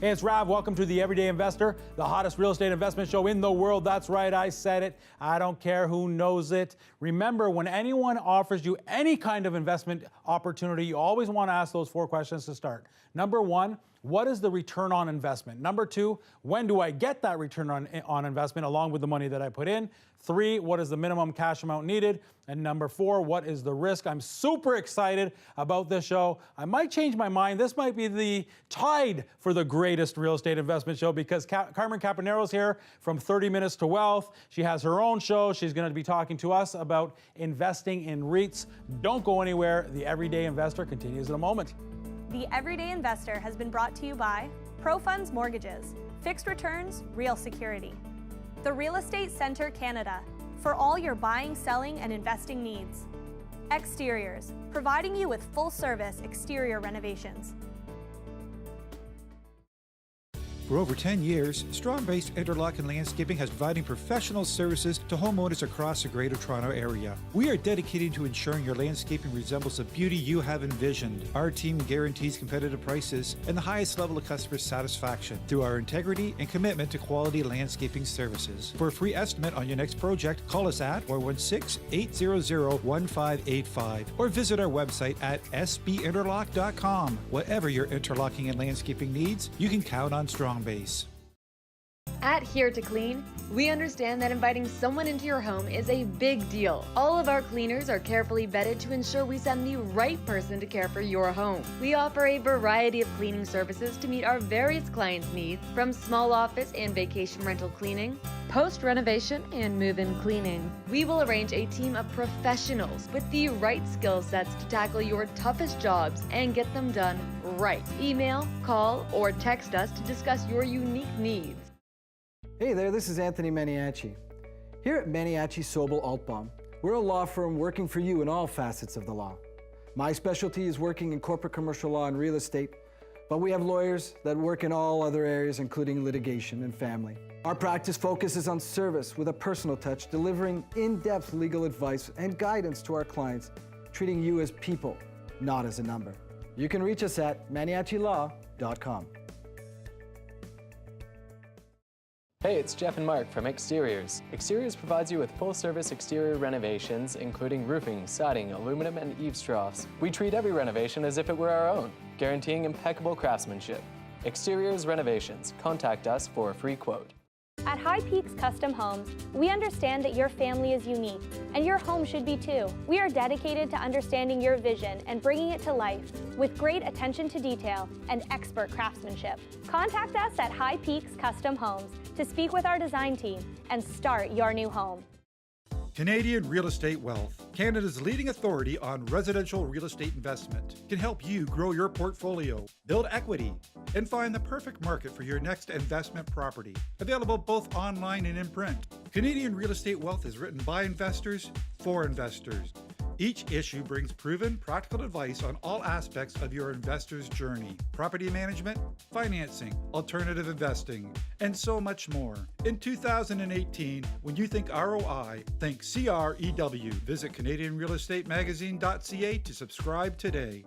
Hey, it's Rav. Welcome to the Everyday Investor, the hottest real estate investment show in the world. That's right, I said it. I don't care who knows it. Remember, when anyone offers you any kind of investment opportunity, you always want to ask those 4 questions to start. Number 1, what is the return on investment? Number 2, when do I get that return on investment along with the money that I put in? 3, what is the minimum cash amount needed? And number 4, what is the risk? I'm super excited about this show. I might change my mind. This might be the tied for the greatest real estate investment show because Carmen Capanero's here from 30 Minutes to Wealth. She has her own show. She's going to be talking to us about investing in REITs. Don't go anywhere. The Everyday Investor continues in a moment. The Everyday Investor has been brought to you by ProFunds Mortgages, Fixed Returns, Real Security. The Real Estate Centre Canada, for all your buying, selling, and investing needs. Exteriors, providing you with full-service exterior renovations. For over 10 years, Strong-Based Interlock and Landscaping has providing professional services to homeowners across the Greater Toronto Area. We are dedicated to ensuring your landscaping resembles the beauty you have envisioned. Our team guarantees competitive prices and the highest level of customer satisfaction through our integrity and commitment to quality landscaping services. For a free estimate on your next project, call us at 416-800-1585 or visit our website at sbinterlock.com. Whatever your interlocking and landscaping needs, you can count on Strong Base. At Here to Clean, we understand that inviting someone into your home is a big deal. All of our cleaners are carefully vetted to ensure we send the right person to care for your home. We offer a variety of cleaning services to meet our various clients' needs, from small office and vacation rental cleaning, post-renovation, and move-in cleaning. We will arrange a team of professionals with the right skill sets to tackle your toughest jobs and get them done right. Email, call, or text us to discuss your unique needs. Hey there, this is Anthony Maniaci. Here at Maniaci Sobel Altbaum, we're a law firm working for you in all facets of the law. My specialty is working in corporate commercial law and real estate, but we have lawyers that work in all other areas, including litigation and family. Our practice focuses on service with a personal touch, delivering in-depth legal advice and guidance to our clients, treating you as people, not as a number. You can reach us at maniacilaw.com. Hey, it's Jeff and Mark from Exteriors. Exteriors provides you with full-service exterior renovations, including roofing, siding, aluminum, and eaves troughs. We treat every renovation as if it were our own, guaranteeing impeccable craftsmanship. Exteriors Renovations. Contact us for a free quote. At High Peaks Custom Homes, we understand that your family is unique, and your home should be too. We are dedicated to understanding your vision and bringing it to life with great attention to detail and expert craftsmanship. Contact us at High Peaks Custom Homes to speak with our design team and start your new home. Canadian Real Estate Wealth, Canada's leading authority on residential real estate investment, can help you grow your portfolio, build equity, and find the perfect market for your next investment property. Available both online and in print. Canadian Real Estate Wealth is written by investors for investors. Each issue brings proven, practical advice on all aspects of your investor's journey: property management, financing, alternative investing, and so much more. In 2018, when you think ROI, think CREW. Visit CanadianRealEstateMagazine.ca to subscribe today.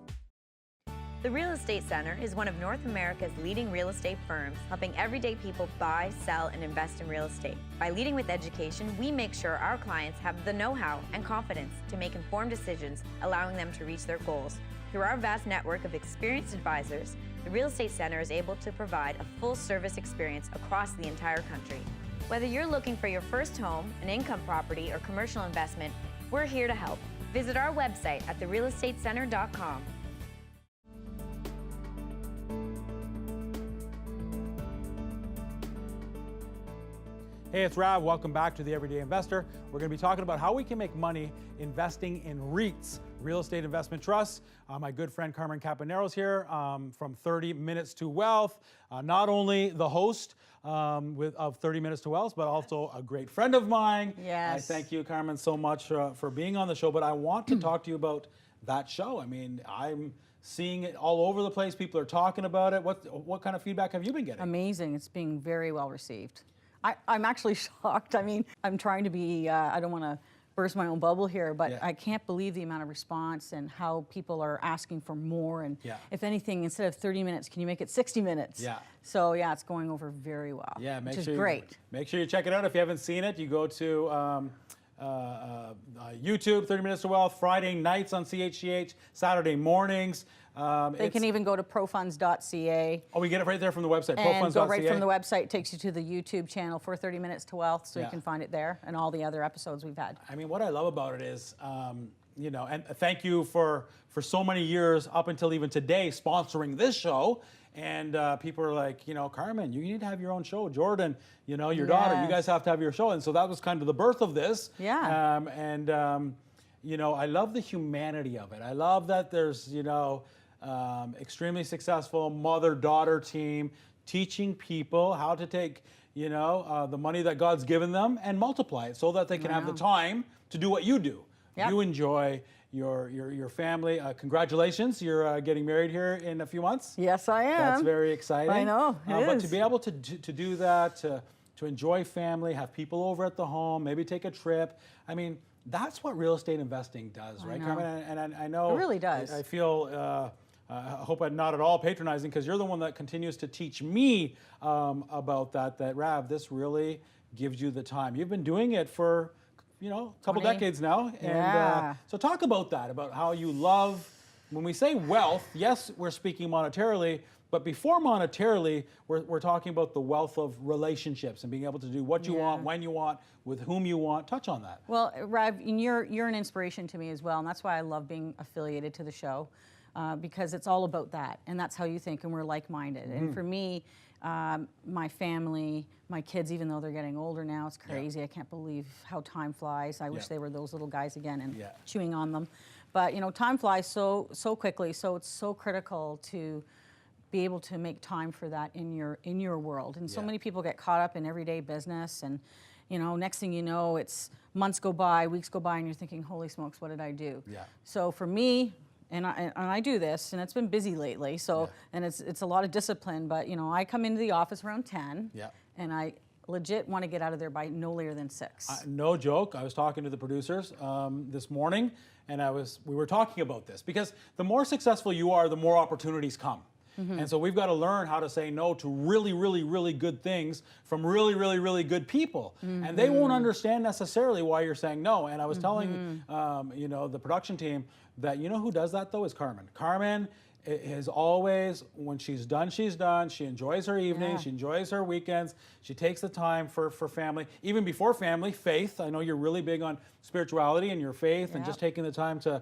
The Real Estate Center is one of North America's leading real estate firms, helping everyday people buy, sell, and invest in real estate. By leading with education, we make sure our clients have the know-how and confidence to make informed decisions, allowing them to reach their goals. Through our vast network of experienced advisors, the Real Estate Center is able to provide a full-service experience across the entire country. Whether you're looking for your first home, an income property, or commercial investment, we're here to help. Visit our website at therealestatecenter.com. Hey, it's Rav. Welcome back to the Everyday Investor. We're going to be talking about how we can make money investing in REITs, real estate investment trusts. My good friend Carmen Capanero's here from 30 Minutes to Wealth. Not only the host of 30 Minutes to Wealth, but also a great friend of mine. Yes. I thank you, Carmen, so much for being on the show. But I want to talk to you about that show. I mean, I'm seeing it all over the place. People are talking about it. What kind of feedback have you been getting? Amazing. It's being very well received. I'm actually shocked. I mean, I'm trying to be, I don't want to burst my own bubble here, but Yeah. I can't believe the amount of response and how people are asking for more. And Yeah. if anything, instead of 30 minutes, can you make it 60 minutes? Yeah. So yeah, it's going over very well. Yeah, which is great. Make sure you check it out. If you haven't seen it, you go to YouTube, 30 Minutes to Wealth, Friday nights on CHGH, Saturday mornings. They can even go to profunds.ca. Oh, we get it right there from the website, And go right profunds.ca. from the website. It takes you to the YouTube channel for 30 Minutes to Wealth, so Yeah. you can find it there and all the other episodes we've had. I mean, what I love about it is, you know, and thank you for so many years up until even today sponsoring this show. And people are like, you know, Carmen, you need to have your own show. Jordan, you know, your daughter, you Yes. guys have to have your show. And so that was kind of the birth of this. Yeah. You know, I love the humanity of it. I love that there's, you know, extremely successful mother-daughter team teaching people how to take, you know, the money that God's given them and multiply it so that they can have the time to do what you do. Yep. You enjoy your family. Congratulations, you're getting married here in a few months. Yes, I am. That's very exciting. I know, it But is. to be able to do that, to enjoy family, have people over at the home, maybe take a trip. I mean, that's what real estate investing does, right, know. Carmen? And I know It really does. I feel. I hope I'm not at all patronizing, because you're the one that continues to teach me about that. That Rav, this really gives you the time. You've been doing it for, you know, a couple 20. decades now, and Yeah. so talk about that, about how you love. When we say wealth, yes, we're speaking monetarily, but before monetarily, we're talking about the wealth of relationships and being able to do what you want, when you want, with whom you want. Touch on that. Well, Rav, and you're an inspiration to me as well, and that's why I love being affiliated to the show, because it's all about that, and that's how you think, and we're like-minded. And for me, my family, my kids, even though they're getting older now, it's crazy. I can't believe how time flies. I wish they were those little guys again and chewing on them. But you know, time flies so quickly. So it's so critical to be able to make time for that in your world. And so many people get caught up in everyday business, and you know, next thing you know, it's months go by, weeks go by, and you're thinking, holy smokes, what did I do? Yeah. So for me, and I do this, and it's been busy lately. So and it's a lot of discipline. But you know, I come into the office around 10, and I legit want to get out of there by no later than 6. No joke. I was talking to the producers this morning, and we were talking about this, because the more successful you are, the more opportunities come. And so we've got to learn how to say no to really, really, really good things from really, really, really good people. And they won't understand necessarily why you're saying no. And I was telling you know, the production team that, you know who does that though is Carmen. Carmen is always, when she's done, she's done. She enjoys her evenings, she enjoys her weekends. She takes the time for family. Even before family, faith. I know you're really big on spirituality and your faith and just taking the time to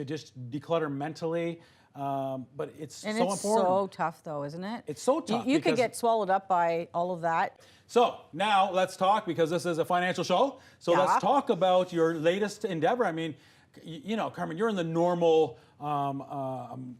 just declutter mentally. But it's so important. It's so tough though, isn't it? It's so tough. You could because- get swallowed up by all of that. So now let's talk, because this is a financial show. So let's talk about your latest endeavor. I mean, you know, Carmen, you're in the normal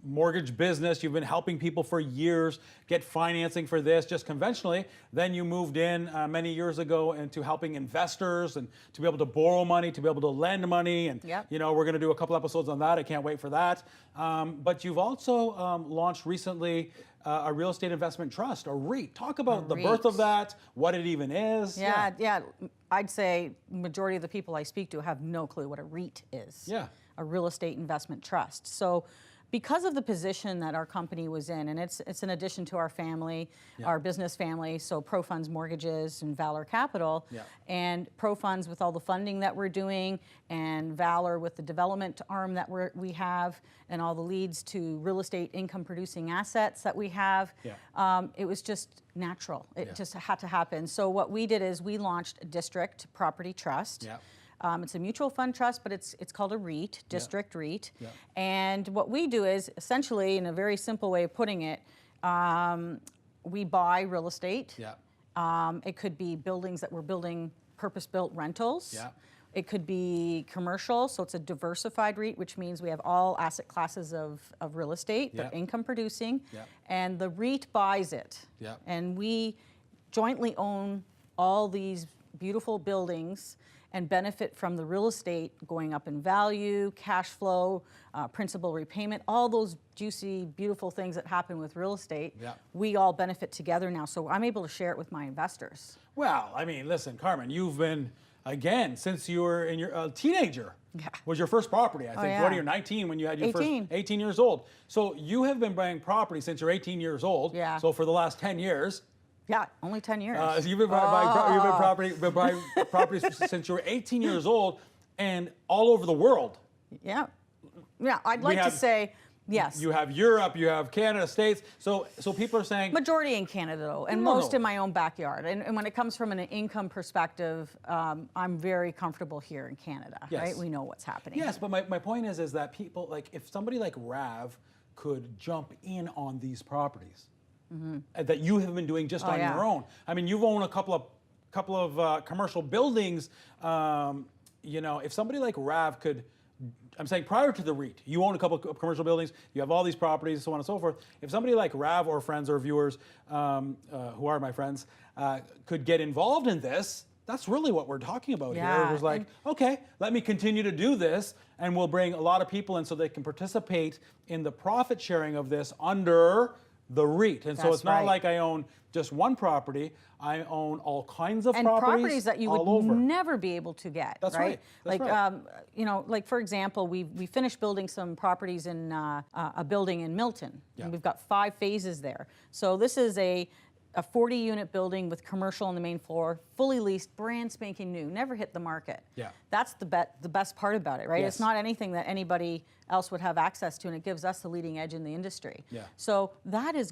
mortgage business. You've been helping people for years get financing for this, just conventionally. Then you moved in many years ago into helping investors and to be able to borrow money, to be able to lend money. And, you know, we're going to do a couple episodes on that. I can't wait for that. But you've also launched recently a real estate investment trust, a REIT. Talk about the birth of that, what it even is. Yeah. I'd say majority of the people I speak to have no clue what a REIT is. Yeah. A real estate investment trust. So because of the position that our company was in, and it's in addition to our family, our business family, so ProFunds Mortgages and Valor Capital, and ProFunds with all the funding that we're doing, and Valor with the development arm that we have, and all the leads to real estate income producing assets that we have. It was just natural. It just had to happen. So what we did is we launched a District Property Trust. It's a mutual fund trust, but it's called a REIT, District REIT. And what we do is, essentially, in a very simple way of putting it, we buy real estate. It could be buildings that we're building, purpose-built rentals. It could be commercial, so it's a diversified REIT, which means we have all asset classes of real estate. They're income producing, and the REIT buys it. And we jointly own all these beautiful buildings and benefit from the real estate going up in value, cash flow, principal repayment, all those juicy, beautiful things that happen with real estate. We all benefit together now, so I'm able to share it with my investors. Well, I mean, listen, Carmen, you've been again, since you were in your teenager. Yeah. Was your first property, I think. yeah. What are you, 19 when you had your 18. first 18 years old? So you have been buying property since you're 18 years old. Yeah. So for the last 10 years. Yeah, only 10 years. So you've been buying properties since you were 18 years old and all over the world. Yeah. Yeah, I'd like to say yes. You have Europe, you have Canada, States. So people are saying Majority in Canada, though, and most in my own backyard. And when it comes from an income perspective, I'm very comfortable here in Canada, right? We know what's happening. Yes, but my point is that people, like, if somebody like Rav could jump in on these properties that you have been doing just on your own. I mean, you've owned a couple of commercial buildings. You know, if somebody like Rav could, I'm saying prior to the REIT, you own a couple of commercial buildings, you have all these properties, so on and so forth. If somebody like Rav or friends or viewers, who are my friends, could get involved in this, that's really what we're talking about here. It was like, okay, let me continue to do this, and we'll bring a lot of people in so they can participate in the profit sharing of this under the REIT. And so it's not like I own just one property. I own all kinds of properties that you would never be able to get. That's right. That's like, right. You know, like for example, we finished building some properties in a building in Milton, and we've got 5 phases there. So this is a 40-unit building with commercial on the main floor, fully leased, brand spanking new, never hit the market. Yeah. That's the best part about it, right? Yes. It's not anything that anybody else would have access to, and it gives us the leading edge in the industry. Yeah. So that is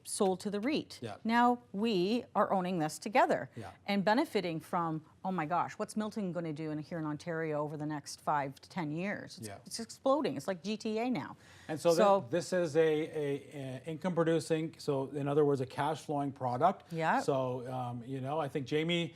sold to the REIT. Yeah. Now we are owning this together and benefiting from, oh my gosh, what's Milton going to do here in Ontario over the next 5 to 10 years? It's exploding. It's like GTA now. And so this is a income producing, so in other words, a cash flowing product. Yeah. So, you know, I think Jamie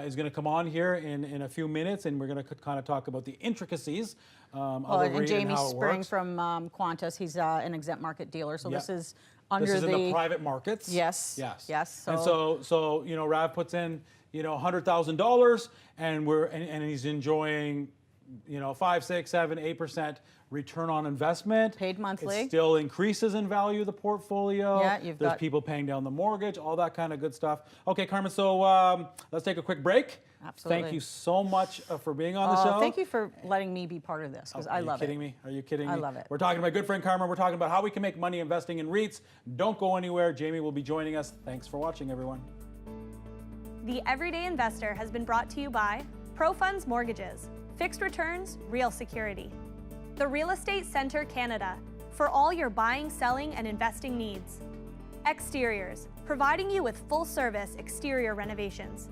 is going to come on here in a few minutes, and we're going to kind of talk about the intricacies of the REIT and Jamie's how it Spring works. from Qantas. He's an exempt market dealer, so this is under this is in the private markets. Yes. Yes. Yes. And so you know, Rav puts in, you know, $100,000, and he's enjoying, you know, 5, 6, 7, 8% return on investment. Paid monthly. It still increases in value, the portfolio. Yeah, There's people paying down the mortgage, all that kind of good stuff. Okay, Carmen, so let's take a quick break. Absolutely. Thank you so much for being on the show. Thank you for letting me be part of this, because I love it. Are you kidding me? Are you kidding me? I love it. We're talking to my good friend Carmen. We're talking about how we can make money investing in REITs. Don't go anywhere. Jamie will be joining us. Thanks for watching, everyone. The Everyday Investor has been brought to you by ProFunds Mortgages, fixed returns, real security. The Real Estate Center Canada, for all your buying, selling, and investing needs. Exteriors, providing you with full-service exterior renovations.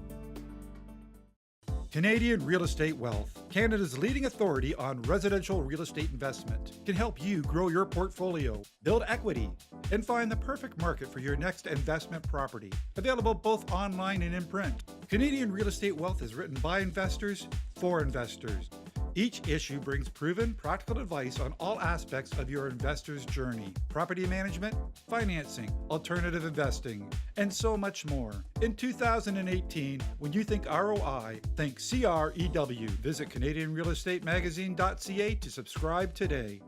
Canadian Real Estate Wealth, Canada's leading authority on residential real estate investment, can help you grow your portfolio, build equity, and find the perfect market for your next investment property. Available both online and in print. Canadian Real Estate Wealth is written by investors for investors. Each issue brings proven, practical advice on all aspects of your investor's journey: property management, financing, alternative investing, and so much more. In 2018, when you think ROI, think CREW. Visit CanadianRealEstateMagazine.ca to subscribe today.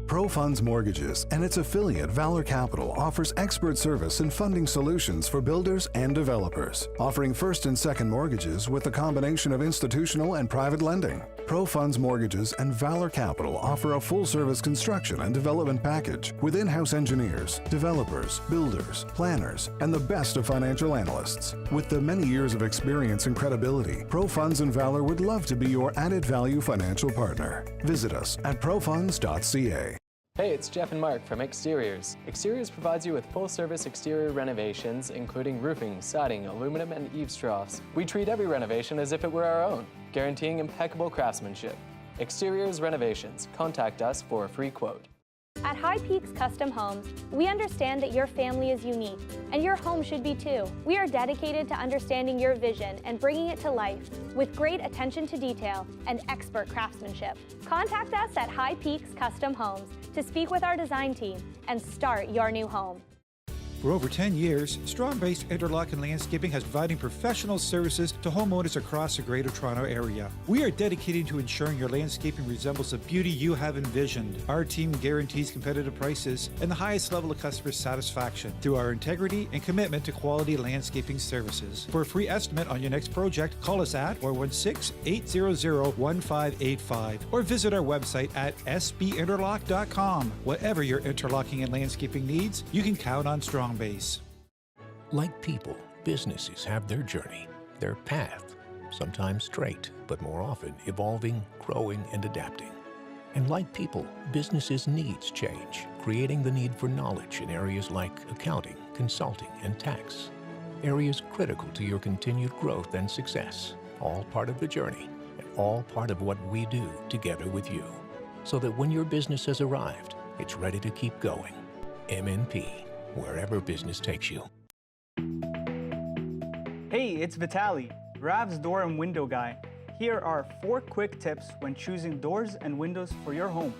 ProFunds Mortgages and its affiliate Valor Capital offers expert service and funding solutions for builders and developers, offering first and second mortgages with a combination of institutional and private lending. ProFunds Mortgages and Valor Capital offer a full-service construction and development package with in-house engineers, developers, builders, planners, and the best of financial analysts. With the many years of experience and credibility, ProFunds and Valor would love to be your added value financial partner. Visit us at profunds.ca. Hey, it's Jeff and Mark from Exteriors. Exteriors provides you with full-service exterior renovations, including roofing, siding, aluminum, and eaves troughs. We treat every renovation as if it were our own, guaranteeing impeccable craftsmanship. Exteriors Renovations. Contact us for a free quote. At High Peaks Custom Homes, we understand that your family is unique, and your home should be too. We are dedicated to understanding your vision and bringing it to life with great attention to detail and expert craftsmanship. Contact us at High Peaks Custom Homes to speak with our design team and start your new home. For over 10 years, Strong-Based Interlock and Landscaping has providing professional services to homeowners across the Greater Toronto Area. We are dedicated to ensuring your landscaping resembles the beauty you have envisioned. Our team guarantees competitive prices and the highest level of customer satisfaction through our integrity and commitment to quality landscaping services. For a free estimate on your next project, call us at 416-800-1585 or visit our website at sbinterlock.com. Whatever your interlocking and landscaping needs, you can count on Strong-Base. Like people, businesses have their journey, their path, sometimes straight, but more often evolving, growing, and adapting. And like people, businesses' needs change, creating the need for knowledge in areas like accounting, consulting, and tax. Areas critical to your continued growth and success, all part of the journey, and all part of what we do together with you. So that when your business has arrived, it's ready to keep going. MNP, wherever business takes you. Hey, it's Vitali, Rav's door and window guy. Here are 4 quick tips when choosing doors and windows for your home.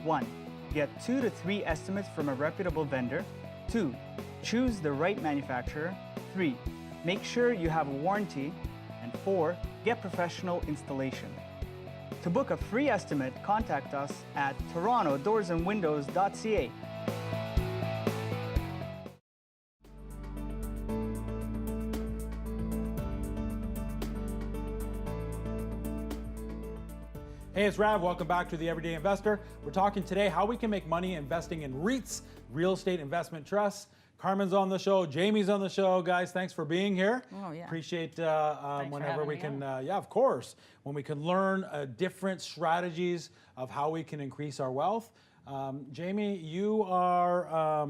1. Get 2 to 3 estimates from a reputable vendor. 2. Choose the right manufacturer. 3. Make sure you have a warranty. And 4. Get professional installation. To book a free estimate, contact us at torontodoorsandwindows.ca. Hey, it's Rav. Welcome back to The Everyday Investor. We're talking today how we can make money investing in REITs, real estate investment trusts. Carmen's on the show. Jamie's on the show. Guys, thanks for being here. Oh, yeah. Appreciate Thanks whenever for we having can, me yeah, of course, when we can learn different strategies of how we can increase our wealth. Jamie, you are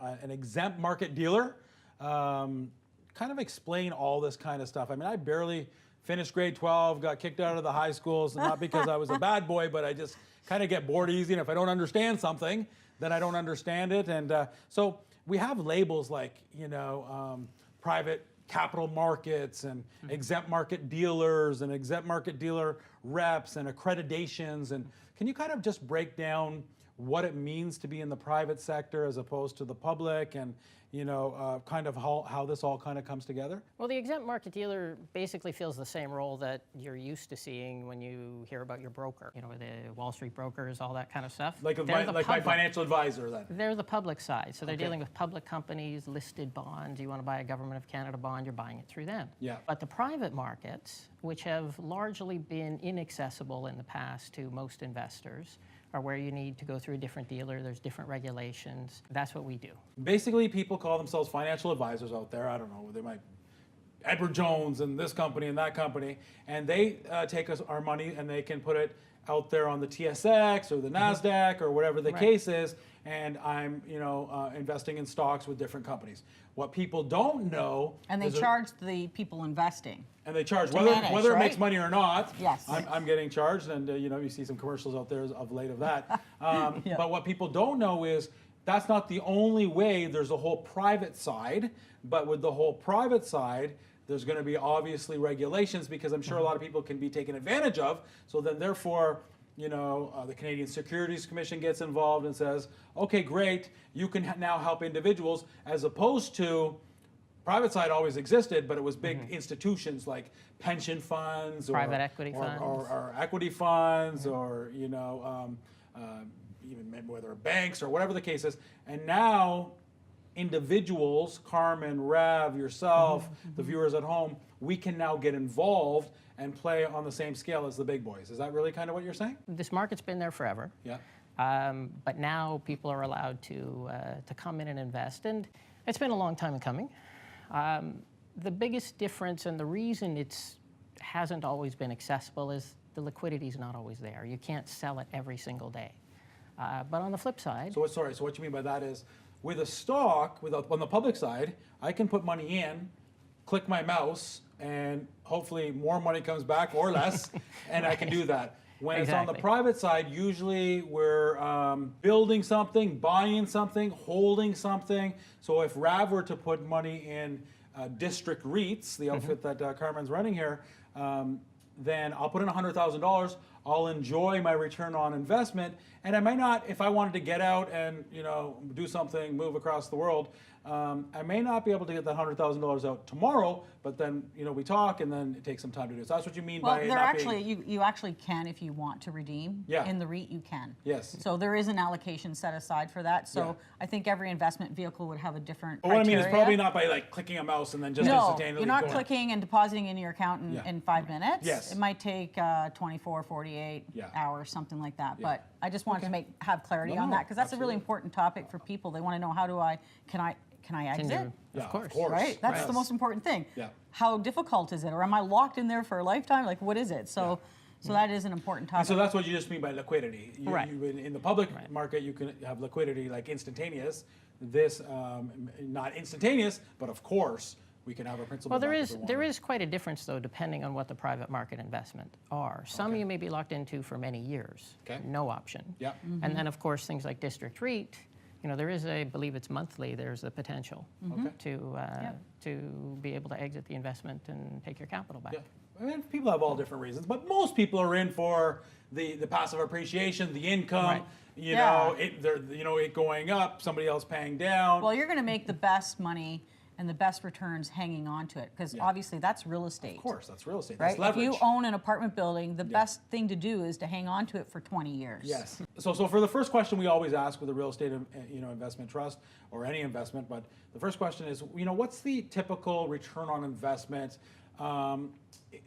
an exempt market dealer. Kind of explain all this kind of stuff. I mean, I barely finished grade 12, got kicked out of the high schools, not because I was a bad boy, but I just kind of get bored easy. And if I don't understand something, then I don't understand it. And so we have labels like, private capital markets and exempt market dealers and exempt market dealer reps and accreditations. And can you kind of just break down what it means to be in the private sector as opposed to the public, and kind of how this all kind of comes together? Well, the exempt market dealer basically fills the same role that you're used to seeing when you hear about your broker, the Wall Street brokers, all that kind of stuff. Like my financial advisor then? They're the public side, so they're Okay. dealing with public companies, listed bonds. You want to buy a Government of Canada bond, you're buying it through them. Yeah. But the private markets, which have largely been inaccessible in the past to most investors, are where you need to go through a different dealer. There's different regulations. That's what we do. Basically, people call themselves financial advisors out there. I don't know, they might, Edward Jones and this company and that company, and they take our money and they can put it out there on the TSX or the NASDAQ or whatever the case is, and I'm investing in stocks with different companies. What people don't know, And they charge the people investing. and they charge to whether manage, it makes right? money or not. Yes. I'm getting charged, and you see some commercials out there of late of that. But what people don't know is that's not the only way. There's a whole private side, but with the whole private side, there's going to be obviously regulations, because I'm sure a lot of people can be taken advantage of. So then therefore, the Canadian Securities Commission gets involved and says, okay, great, you can now help individuals, as opposed to private side always existed, but it was big institutions like pension funds or Private equity funds. or equity funds or even whether banks or whatever the case is. And now individuals, Carmen, Rav, yourself, the viewers at home, we can now get involved and play on the same scale as the big boys. Is that really kind of what you're saying? This market's been there forever. Yeah. But now people are allowed to come in and invest, and it's been a long time in coming. The biggest difference and the reason it hasn't always been accessible is the liquidity is not always there. You can't sell it every single day. But on the flip side... So what you mean by that is, with a stock, on the public side, I can put money in, click my mouse, and hopefully more money comes back or less, and I can do that. When it's on the private side, usually we're building something, buying something, holding something. So if Rav were to put money in District REITs, the outfit that Carmen's running here, then I'll put in $100,000. I'll enjoy my return on investment, and I might not, if I wanted to get out and do something, move across the world, I may not be able to get that $100,000 out tomorrow, but then we talk, and then it takes some time to do it. So that's what you mean Well, by they're not actually being... you actually can if you want to redeem. Yeah. In the REIT, you can. Yes. So there is an allocation set aside for that. So Yeah. I think every investment vehicle would have a different But what I mean is criteria. probably not by like clicking a mouse and then just No, instantaneously you're not going. clicking and depositing into your account Yeah. in 5 minutes. Yes. It might take 24, 48 Yeah. hours, something like that. Yeah. But I just wanted to have clarity on No, that because that's a really absolutely. important topic for people. They want to know can I exit? Yeah, Of course. Right? That's Yes. the most important thing. Yeah. How difficult is it? Or am I locked in there for a lifetime? Like, what is it? So, so that is an important topic. And so that's what you just mean by liquidity. Right. In the public market, you can have liquidity like instantaneous. This, not instantaneous, but of course, we can have a principal. Well, there back is if we want. there is quite a difference though, depending on what the private market investment are. Some you may be locked into for many years, Okay. no option. Yeah. And then of course things like district REIT, there is I believe it's monthly. There's the potential to be able to exit the investment and take your capital back. Yeah. I mean, people have all different reasons, but most people are in for the passive appreciation, the income. Right. It going up, somebody else paying down. Well, you're going to make the best money and the best returns hanging on to it because obviously that's real estate. Of course, that's real estate. Right? That's leverage. If you own an apartment building, the best thing to do is to hang on to it for 20 years. Yes. So for the first question we always ask with a real estate investment trust or any investment, but the first question is, what's the typical return on investment?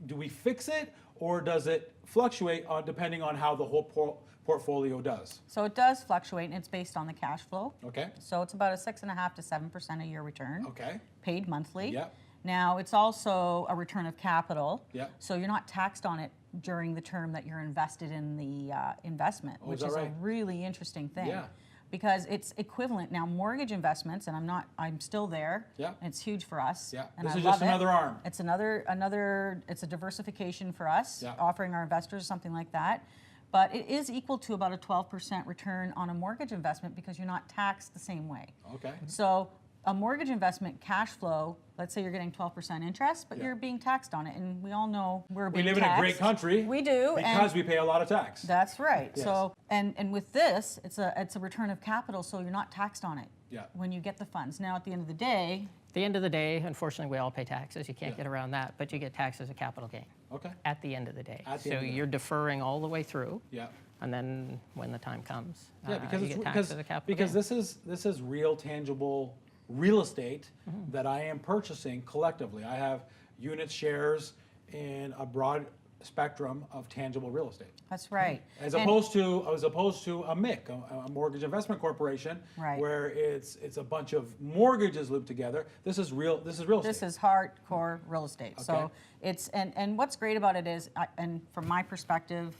Do we fix it or does it fluctuate depending on how the whole portfolio does? So it does fluctuate and it's based on the cash flow. Okay. So it's about a 6.5% to 7% a year return. Okay. Paid monthly. Yep. Now it's also a return of capital. Yep. So you're not taxed on it during the term that you're invested in the investment, which is right? a really interesting thing. Yeah. Because it's equivalent now. Mortgage investments, and I'm still there. Yeah. It's huge for us. Yeah. And This I is love just it. another arm. It's another. It's a diversification for us, Yeah. offering our investors something like that. But it is equal to about a 12% return on a mortgage investment because you're not taxed the same way. Okay. So a mortgage investment cash flow, let's say you're getting 12% interest, but Yeah. you're being taxed on it, and we all know we're We being live taxed. in a great country. We do, because and we pay a lot of tax. that's right. Yes. So and with this, it's a return of capital, so you're not taxed on it. Yeah. When you get the funds. Now at the end of the day, At the end of the day, unfortunately, we all pay taxes. You can't get around that, but you get taxed as a capital gain. Okay. At the end of the day. At the So end of the you're deferring all the way through. Yeah. And then when the time comes, Yeah, because you it's get taxed because as a capital because gain. this is real tangible real estate Mm-hmm. that I am purchasing collectively. I have units, shares in a broad spectrum of tangible real estate. that's right. As And- opposed to a MIC, a mortgage investment corporation, Right. where it's a bunch of mortgages looped together. This is real estate. This is hardcore real estate. Okay. So it's and what's great about it is, and from my perspective,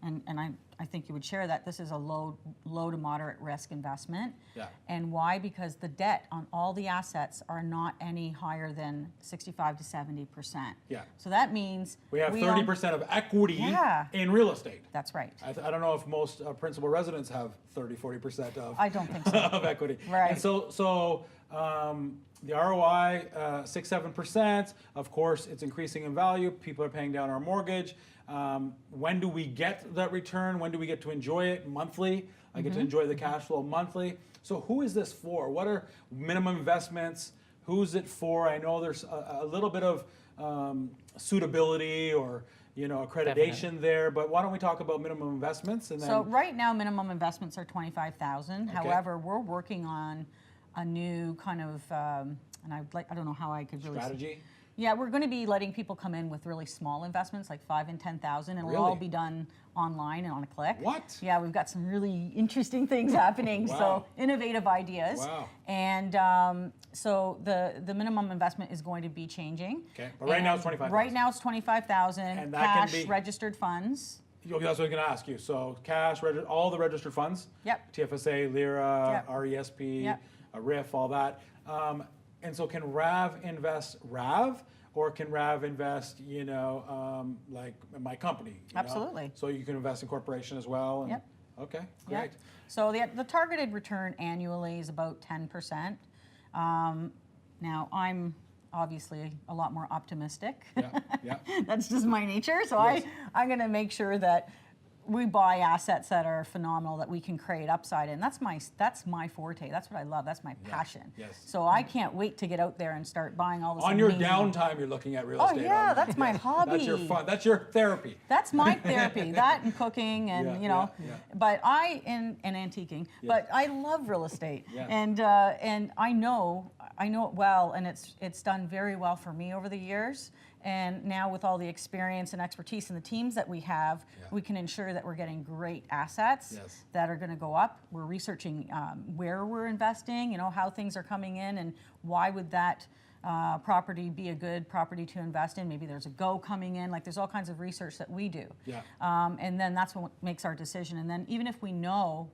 and I think you would share that this is a low to moderate risk investment. Yeah. And why? Because the debt on all the assets are not any higher than 65 to 70%. Yeah. So that means we have own- 30% of equity Yeah. in real estate. That's right. I don't know if most principal residents have 30-40% of I don't think so. of equity. Right. And so the ROI 6-7%. Of course, it's increasing in value. People are paying down our mortgage. When do we get that return? When do we get to enjoy it? Monthly. I get to enjoy the cash flow monthly. So who is this for? What are minimum investments? Who's it for? I know there's a little bit of suitability or accreditation there, but why don't we talk about minimum investments and then? So right now, minimum investments are $25,000. However, we're working on a new kind of, and I don't know how I could really strategy. Yeah, we're going to be letting people come in with really small investments, like 5 and 10,000, and it'll all Really? be done online and on a click. What? Yeah, we've got some really interesting things happening. Wow. So innovative ideas. Wow. And so the minimum investment is going to be changing. Okay, but right now it's And 25,000. Right now it's 25,000. And that can cash, be- registered funds. Okay, that's what I'm going to ask you. So cash, all the registered funds. Yep. TFSA, LIRA, Yep. RESP, Yep. RIF, all that. And so can RAV invest RAV, or can RAV invest, like my company? Absolutely. So you can invest in corporation as well. And, Yep. Okay, Yeah. great. So the targeted return annually is about 10%. Now I'm obviously a lot more optimistic. Yeah, yeah. That's just my nature. So Yes. I'm going to make sure that we buy assets that are phenomenal that we can create upside in. That's my forte. That's what I love. That's my passion. Yes. So I can't wait to get out there and start buying all this. On your amazing- downtime, you're looking at real estate. Oh yeah, online. that's my hobby. That's your fun. That's your therapy. That's my therapy. That and cooking and Yeah, you know, yeah. but and antiquing. But I love real estate, Yeah. and I know it well, and it's done very well for me over the years. And now with all the experience and expertise and the teams that we have, we can ensure that we're getting great assets that are going to go up. We're researching where we're investing, you know, how things are coming in, and why would that property be a good property to invest in. Maybe there's a go coming in. Like there's all kinds of research that we do. Yeah. And then that's what makes our decision. And then even if we know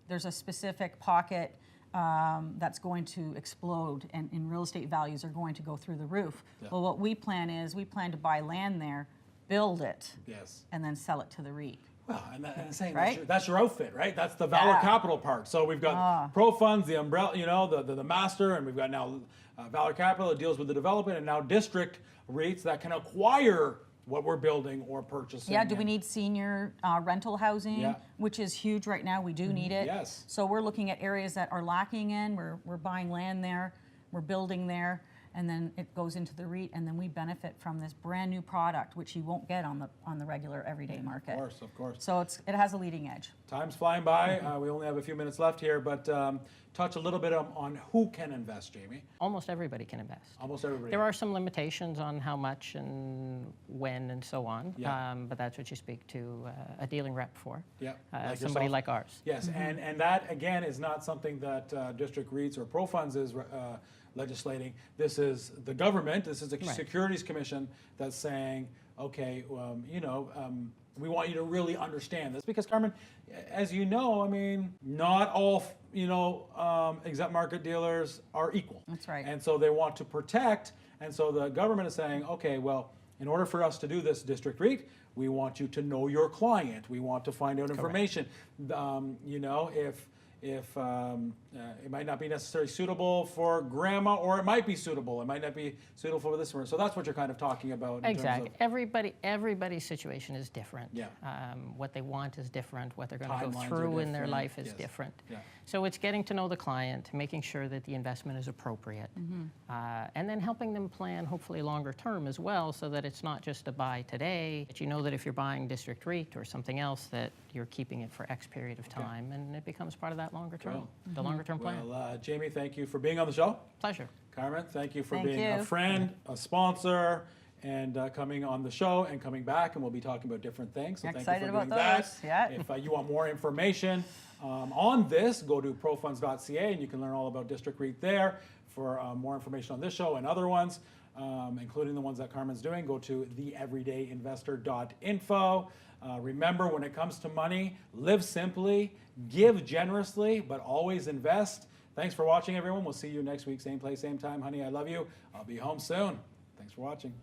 there's a specific pocket that's going to explode and real estate values are going to go through the roof. Well, what we plan to buy land there, build it, and then sell it to the REIT. Well, and saying Right? that's your outfit, right? That's the Valor Capital part. So we've got Pro Funds, the umbrella, you know, the master, and we've got now Valor Capital that deals with the development, and now district REITs that can acquire what we're building or purchasing. Yeah, do we need senior rental housing, which is huge right now? We do need it. Yes. So we're looking at areas that are lacking in. We're buying land there, we're building there, and then it goes into the REIT, and then we benefit from this brand new product, which you won't get on the regular everyday market. Of course. So it has a leading edge. Time's flying by. We only have a few minutes left here, but touch a little bit on who can invest, Jamie. Almost everybody can invest. Almost everybody. There are some limitations on how much and when and so on, but that's what you speak to a dealing rep for. Yeah, somebody yourself. like ours. Yes, and that again is not something that district REITs or Pro Funds is legislating. This is the government. This is the Securities Commission that's saying, okay, we want you to really understand this, because Carmen, as you know, I mean, not all exempt market dealers are equal. That's right. And so they want to protect, and so the government is saying, okay, well, in order for us to do this district REIT, we want you to know your client. We want to find out information. If it might not be necessarily suitable for grandma, or it might be suitable. It might not be suitable for this one. So that's what you're kind of talking about. Exactly. Everybody's situation is different. Yeah. What they want is different. What they're going to go through in their life is different. Yeah. So it's getting to know the client, making sure that the investment is appropriate, and then helping them plan hopefully longer term as well, so that it's not just a buy today. But you know that if you're buying district REIT or something else, that you're keeping it for X period of time, and it becomes part of that longer term, the longer term plan. Well, Jamie, thank you for being on the show. Pleasure. Carmen, thank you for being a friend, a sponsor, and coming on the show and coming back, and we'll be talking about different things. So thank you for doing that. Yeah. If you want more information on this, go to profunds.ca, and you can learn all about District REIT there. For more information on this show and other ones, including the ones that Carmen's doing, go to theeverydayinvestor.info. Remember, when it comes to money, live simply, give generously, but always invest. Thanks for watching, everyone. We'll see you next week, same place, same time. Honey, I love you. I'll be home soon. Thanks for watching.